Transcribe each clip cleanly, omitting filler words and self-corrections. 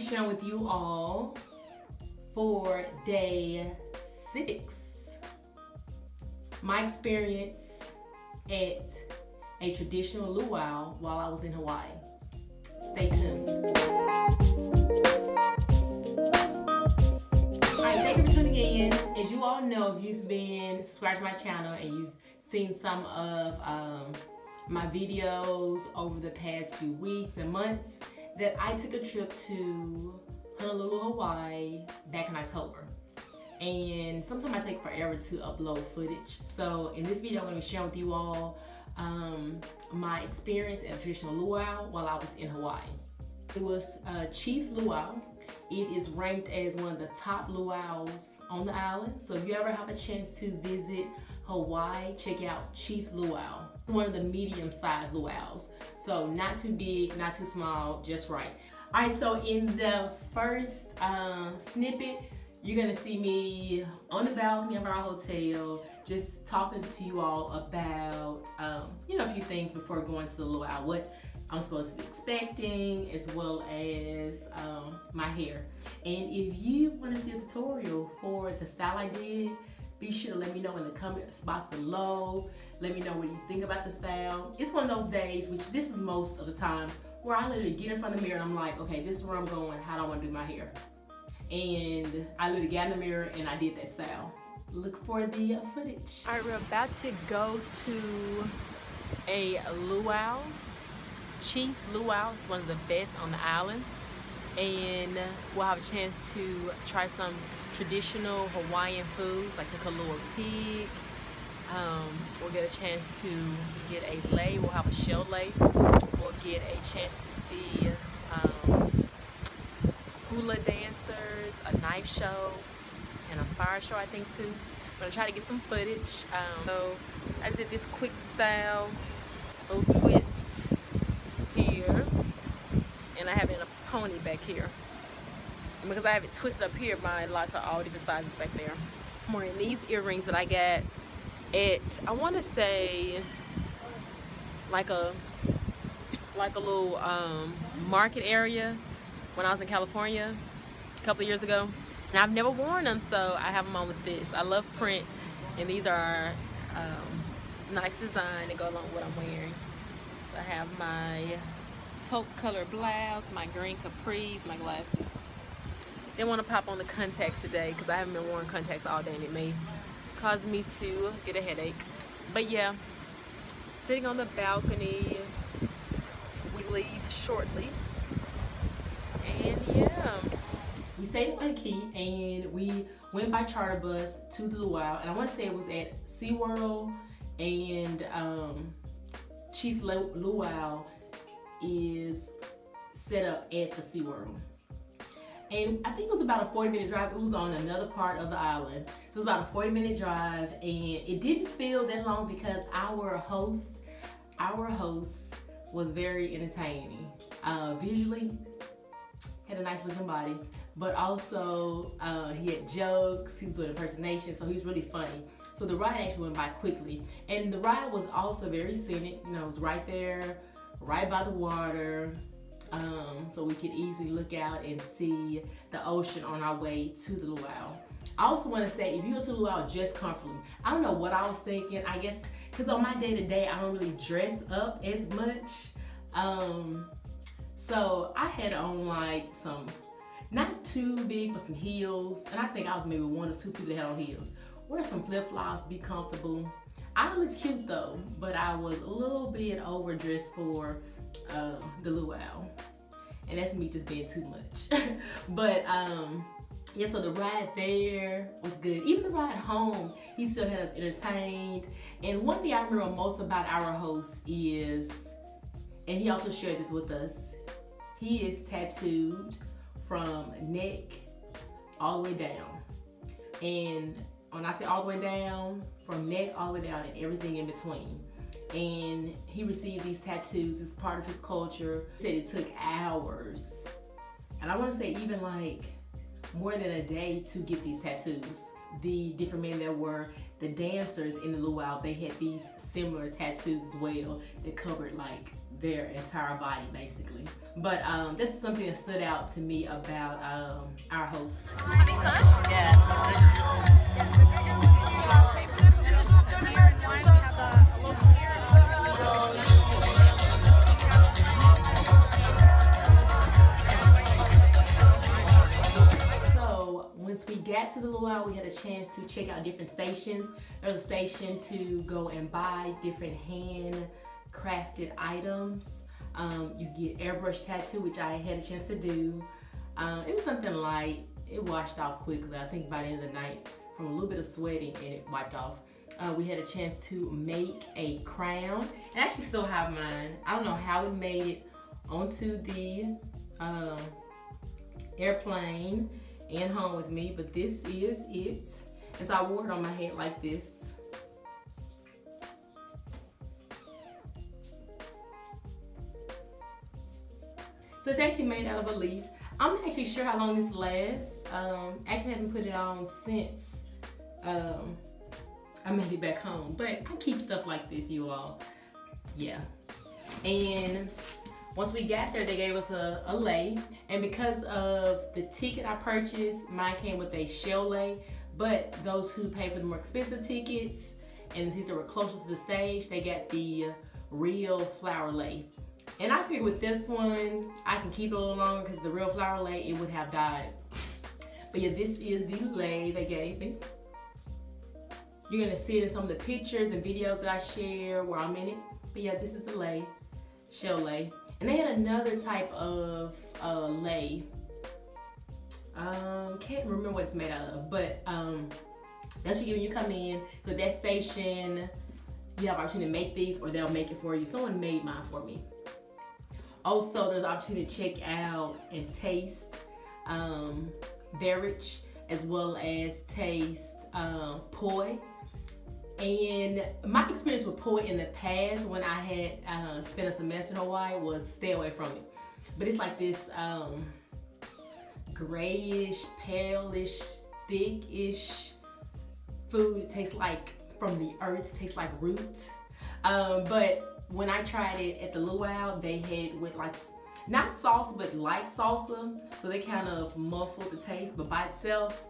sharing with you all for day 6 my experience at a traditional luau while I was in Hawaii. Stay tuned. Alright, thank you for tuning in. As you all know, if you've been subscribed to my channel and you've seen some of my videos over the past few weeks and months, that I took a trip to Honolulu, Hawaii back in October. And sometimes I take forever to upload footage. So in this video, I'm going to be sharing with you all my experience at a traditional luau while I was in Hawaii. It was Chief's Luau. It is ranked as one of the top luau's on the island. So if you ever have a chance to visit Hawaii, check out Chief's Luau. One of the medium-sized luau's. So not too big, not too small, just right. All right, so in the first snippet, you're gonna see me on the balcony of our hotel, just talking to you all about, you know, a few things before going to the luau, what I'm supposed to be expecting, as well as my hair. And if you want to see a tutorial for the style I did, be sure to let me know in the comments box below. Let me know what you think about the style. It's one of those days, which this is most of the time, where I literally get in front of the mirror and I'm like, okay, this is where I'm going, how do I want to do my hair? And I literally got in the mirror and I did that style. Look for the footage. All right, we're about to go to a luau. Chief's Luau is one of the best on the island, and we'll have a chance to try some traditional Hawaiian foods like the kalua pig. We'll get a chance to get a lei. We'll have a shell lei. We'll get a chance to see hula dancers, a knife show, and a fire show, I think, too. I'm gonna try to get some footage. So I just did this quick style, little twist here, and I have it in a pony back here. And because I have it twisted up here, my locks are all different sizes back there. I'm wearing these earrings that I got at, I want to say, like a little market area when I was in California a couple of years ago. And I've never worn them, so I have them on with this. I love print, and these are nice design to go along with what I'm wearing. So I have my taupe color blouse, my green capris, my glasses. Didn't want to pop on the contacts today because I haven't been wearing contacts all day and it may cause me to get a headache. But yeah, sitting on the balcony. We leave shortly. And yeah. We stayed in Waikiki and we went by charter bus to the luau. And I want to say it was at SeaWorld, and Chief's Luau is set up at the SeaWorld. And I think it was about a 40-minute drive. It was on another part of the island. So it was about a 40-minute drive, and it didn't feel that long because our host was very entertaining. Visually, had a nice looking body, but also he had jokes, he was doing impersonation, so he was really funny. So the ride actually went by quickly. And the ride was also very scenic. You know, it was right there, right by the water. So we could easily look out and see the ocean on our way to the luau. I also want to say, if you go to the luau, dress comfortably. I don't know what I was thinking. I guess because on my day-to-day, I don't really dress up as much. So I had on like some, not too big, but some heels. And I think I was maybe one or two people that had on heels. Wear some flip-flops, be comfortable. I looked cute though, but I was a little bit overdressed for the luau. And that's me just being too much. But yeah, so the ride there was good. Even the ride home, he still had us entertained. And one thing I remember most about our host is, and he also shared this with us, he is tattooed from neck all the way down. And when I say all the way down, from neck all the way down and everything in between. And he received these tattoos as part of his culture. He said it took hours. And I want to say even like more than a day to get these tattoos. The different men that were the dancers in the luau, they had these similar tattoos as well that covered like their entire body basically. But this is something that stood out to me about our host. So once we got to the Luau, we had a chance to check out different stations. There was a station to go and buy different handcrafted items. You get airbrush tattoo, which I had a chance to do. It was something light. It washed off quickly. I think by the end of the night, from a little bit of sweating, and it wiped off. We had a chance to make a crown. I actually still have mine. I don't know how it made it onto the airplane and home with me, but this is it. And so I wore it on my head like this. So it's actually made out of a leaf. I'm not actually sure how long this lasts. Actually haven't put it on since I made it back home. But I keep stuff like this, you all. Yeah. And once we got there, they gave us a lei. And because of the ticket I purchased, mine came with a shell lei. But those who paid for the more expensive tickets, and these that were closest to the stage, they got the real flower lei. And I figured with this one, I can keep it a little longer because the real flower lei, it would have died. But yeah, this is the lei they gave me. You're gonna see it in some of the pictures and videos that I share where I'm in it. But yeah, this is the lei, shell lei. And they had another type of lei. Can't remember what it's made out of, but that's what you when you come in. So that station, you have opportunity to make these, or they'll make it for you. Someone made mine for me. Also, there's an opportunity to check out and taste beverage, as well as taste poi. And my experience with poi in the past, when I had spent a semester in Hawaii, was stay away from it. But it's like this grayish, palish, thickish food. It tastes like from the earth, it tastes like roots. But when I tried it at the Luau, they had with like, not salsa, but light salsa. So they kind of muffled the taste, but by itself,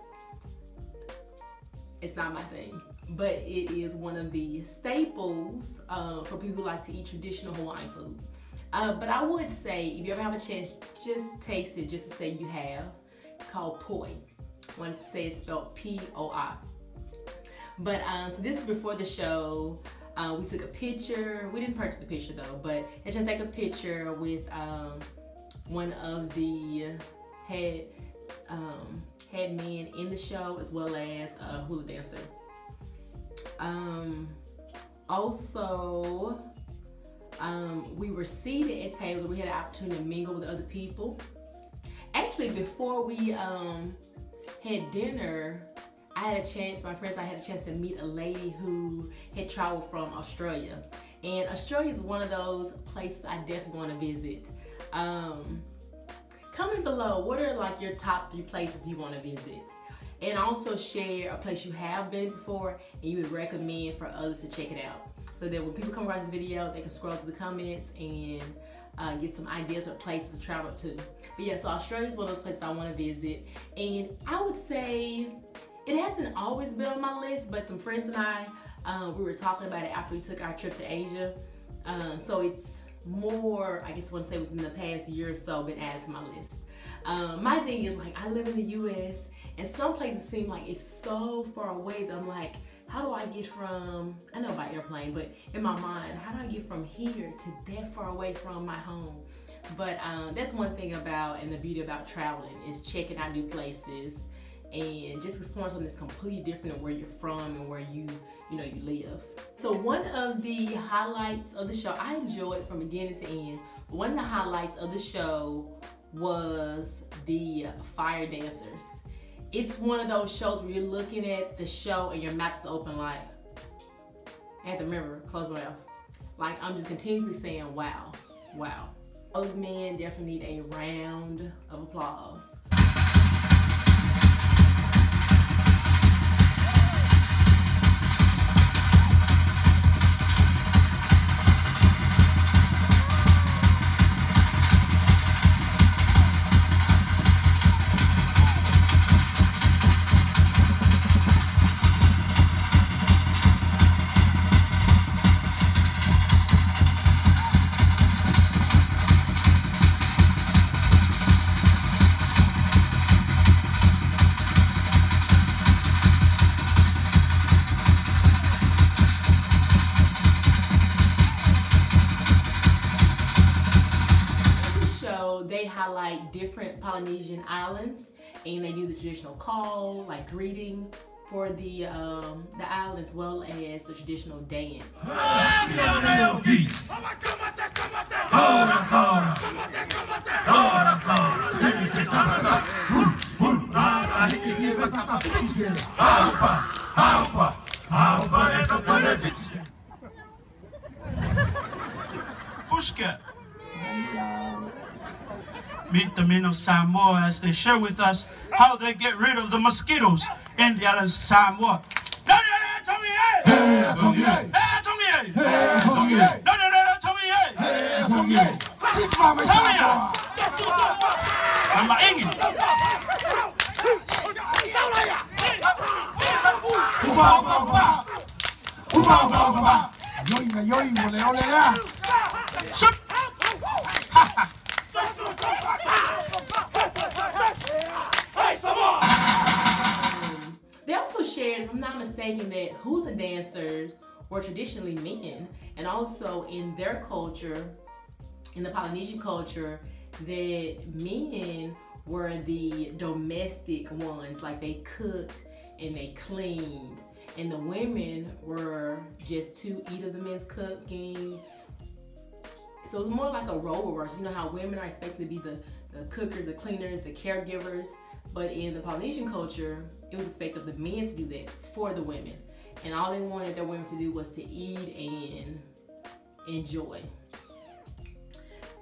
it's not my thing. But it is one of the staples for people who like to eat traditional Hawaiian food. But I would say, if you ever have a chance, just taste it just to say you have. It's called poi. I want to say it's spelled P-O-I. But so this is before the show. We took a picture. We didn't purchase the picture though, but let's just take a picture with one of the head men in the show, as well as a hula dancer. Also, we were seated at tables. We had an opportunity to mingle with other people. Actually, before we had dinner, I had a chance, my friends, I had a chance to meet a lady who had traveled from Australia. And Australia is one of those places I definitely want to visit. Comment below, what are like your top 3 places you want to visit? And also share a place you have been before and you would recommend for others to check it out. So that when people come across this video, they can scroll through the comments and get some ideas of places to travel to. But yeah, so Australia is one of those places I want to visit. And I would say, it hasn't always been on my list, but some friends and I, we were talking about it after we took our trip to Asia. So it's more, I guess I want to say within the past year or so, been added to my list. My thing is, like, I live in the US, and some places seem like it's so far away that I'm like, how do I get from, I know by airplane, but in my mind, how do I get from here to that far away from my home? But that's one thing about, and the beauty about traveling, is checking out new places and just exploring something that's completely different than where you're from and where you live. So one of the highlights of the show, I enjoyed from beginning to end, but one of the highlights of the show was the fire dancers. It's one of those shows where you're looking at the show and your mouth is open, like, I have to remember, close my mouth. Like, I'm just continuously saying, wow, wow. Those men definitely need a round of applause. like different Polynesian islands, and they do the traditional call, like greeting for the island, as well as the traditional dance. Pushka. Meet the men of Samoa as they share with us how they get rid of the mosquitoes in the island of Samoa. They also shared, if I'm not mistaken, that hula dancers were traditionally men, and also in their culture, in the Polynesian culture, that men were the domestic ones, like they cooked and they cleaned, and the women were just to eat of the men's cooking. So it was more like a role reversal. You know how women are expected to be the cookers, the cleaners, the caregivers, but in the Polynesian culture, it was expected of the men to do that for the women. And all they wanted their women to do was to eat and enjoy.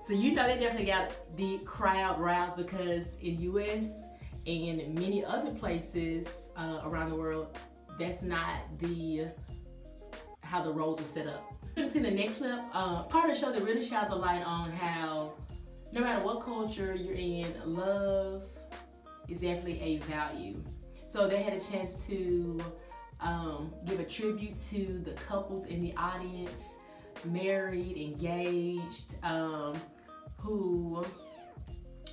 So you know they definitely got the crowd roused, because in US and many other places around the world, that's not how the roles are set up. You can see the next clip, part of the show that really shines a light on how no matter what culture you're in, love is definitely a value. So they had a chance to give a tribute to the couples in the audience, married, engaged, who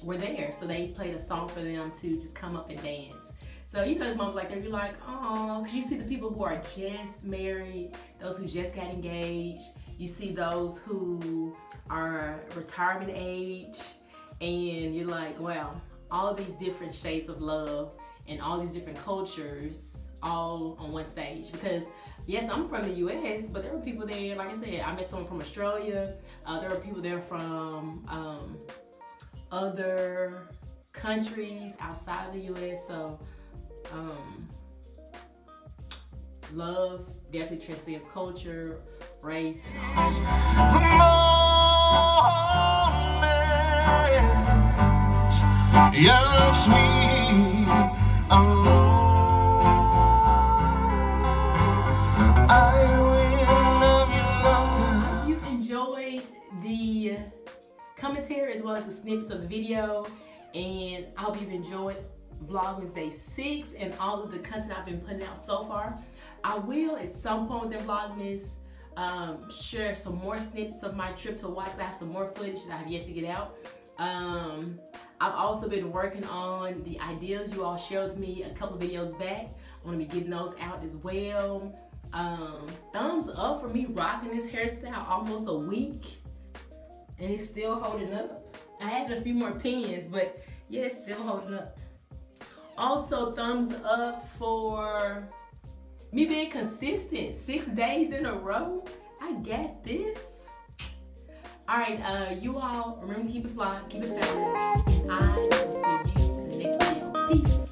were there. So they played a song for them to just come up and dance. So you know, there's moments like that, you're like, oh, because you see the people who are just married, those who just got engaged, you see those who are retirement age, and you're like, wow, all these different shades of love and all these different cultures all on one stage. Because yes, I'm from the US, but there were people there, like I said, I met someone from Australia, there were people there from other countries outside of the US, so love definitely transcends culture, race, and all. You've enjoyed the commentary as well as the snippets of the video, and I hope you've enjoyed Vlogmas Day 6 and all of the content I've been putting out so far. I will at some point within Vlogmas share some more snippets of my trip to Hawaii. I have some more footage that I have yet to get out. I've also been working on the ideas you all shared with me a couple of videos back. I'm going to be getting those out as well. Thumbs up for me rocking this hairstyle almost a week, and it's still holding up. I added a few more pins, but yeah, it's still holding up. Also, thumbs up for me being consistent 6 days in a row. I got this. All right, you all remember to keep it fly, keep it fabulous. I will see you in the next video. Peace.